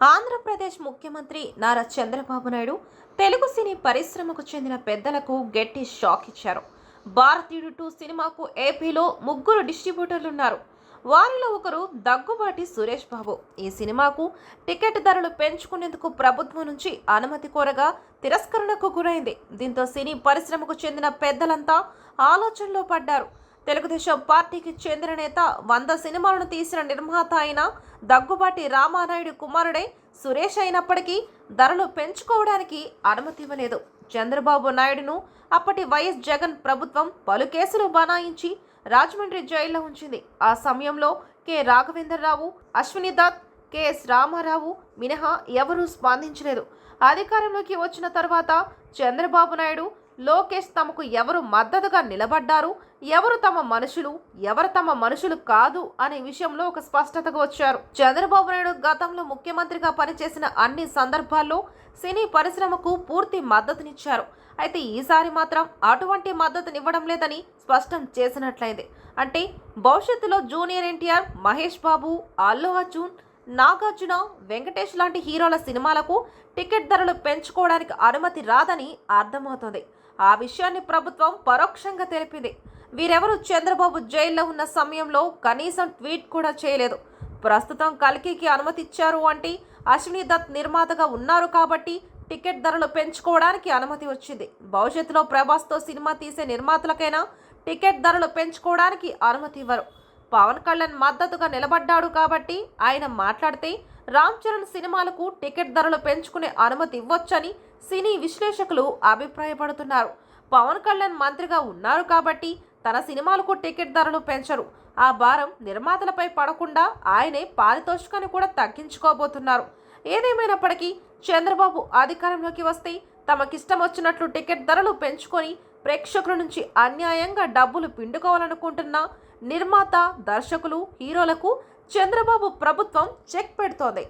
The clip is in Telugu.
ఆంధ్రప్రదేశ్ ముఖ్యమంత్రి నారా చంద్రబాబు నాయుడు తెలుగు సినీ పరిశ్రమకు చెందిన పెద్దలకు గట్టి షాక్ ఇచ్చారు. భారతీయుడు 2 సినిమాకు ఏపీలో 3 డిస్ట్రిబ్యూటర్లున్నారు. వారిలో ఒకరు దగ్గుబాటి సురేష్ బాబు. ఈ సినిమాకు టికెట్ ధరలు పెంచుకునేందుకు ప్రభుత్వం నుంచి అనుమతి కోరగా తిరస్కరణకు గురైంది. దీంతో సినీ పరిశ్రమకు చెందిన పెద్దలంతా ఆలోచనలో పడ్డారు. తెలుగుదేశం పార్టీకి చెందిన నేత 100 సినిమాలను తీసిన నిర్మాత అయిన దగ్గుబాటి రామానాయుడు కుమారుడే సురేష్ అయినప్పటికీ ధరలు పెంచుకోవడానికి అనుమతి ఇవ్వలేదు. చంద్రబాబు నాయుడును అప్పటి వైఎస్ జగన్ ప్రభుత్వం పలు కేసులు బనాయించి రాజమండ్రి జైల్లో ఉంచింది. ఆ సమయంలో కె రాఘవేంద్రరావు, అశ్విని దత్, కెఎస్ రామారావు మినహా ఎవరూ స్పందించలేదు. అధికారంలోకి వచ్చిన తర్వాత చంద్రబాబు నాయుడు, లోకేష్ తమకు ఎవరు మద్దతుగా నిలబడ్డారు, ఎవరు తమ మనుషులు కాదు అనే విషయంలో ఒక స్పష్టతకు వచ్చారు. చంద్రబాబు నాయుడు గతంలో ముఖ్యమంత్రిగా పనిచేసిన అన్ని సందర్భాల్లో సినీ పరిశ్రమకు పూర్తి మద్దతునిచ్చారు. అయితే ఈసారి మాత్రం అటువంటి మద్దతునివ్వడం లేదని స్పష్టం చేసినట్లయింది. అంటే భవిష్యత్తులో జూనియర్ ఎన్టీఆర్, మహేష్ బాబు, అల్లు అర్జున్, నాగార్జున, వెంకటేష్ లాంటి హీరోల సినిమాలకు టికెట్ ధరలు పెంచుకోవడానికి అనుమతి రాదని అర్థమవుతోంది. ఆ విషయాన్ని ప్రభుత్వం పరోక్షంగా తెలిపింది. వీరెవరు చంద్రబాబు జైల్లో ఉన్న సమయంలో కనీసం ట్వీట్ కూడా చేయలేదు. ప్రస్తుతం కల్కికి అనుమతి ఇచ్చారు అంటే అశ్విని దత్ నిర్మాతగా ఉన్నారు కాబట్టి టికెట్ ధరలు పెంచుకోవడానికి అనుమతి వచ్చింది. భవిష్యత్తులో ప్రభాస్తో సినిమా తీసే నిర్మాతలకైనా టికెట్ ధరలు పెంచుకోవడానికి అనుమతి ఇవ్వరు. పవన్ కళ్యాణ్ మద్దతుగా నిలబడ్డాడు కాబట్టి ఆయన మాట్లాడితే రామ్ చరణ్ సినిమాలకు టికెట్ ధరలు పెంచుకునే అనుమతి ఇవ్వొచ్చని సినీ విశ్లేషకులు అభిప్రాయపడుతున్నారు. పవన్ కళ్యాణ్ మంత్రిగా ఉన్నారు కాబట్టి తన సినిమాలకు టికెట్ ధరలు పెంచరు. ఆ భారం నిర్మాతలపై పడకుండా ఆయనే పారితోషికాన్ని కూడా తగ్గించుకోబోతున్నారు. ఏదేమైనప్పటికీ చంద్రబాబు అధికారంలోకి వస్తే తమకిష్టం వచ్చినట్లు టికెట్ ధరలు పెంచుకొని ప్రేక్షకుల నుంచి అన్యాయంగా డబ్బులు పిండుకోవాలనుకుంటున్న నిర్మాత, దర్శకులు, హీరోలకు చంద్రబాబు ప్రభుత్వం చెక్ పెడుతోంది.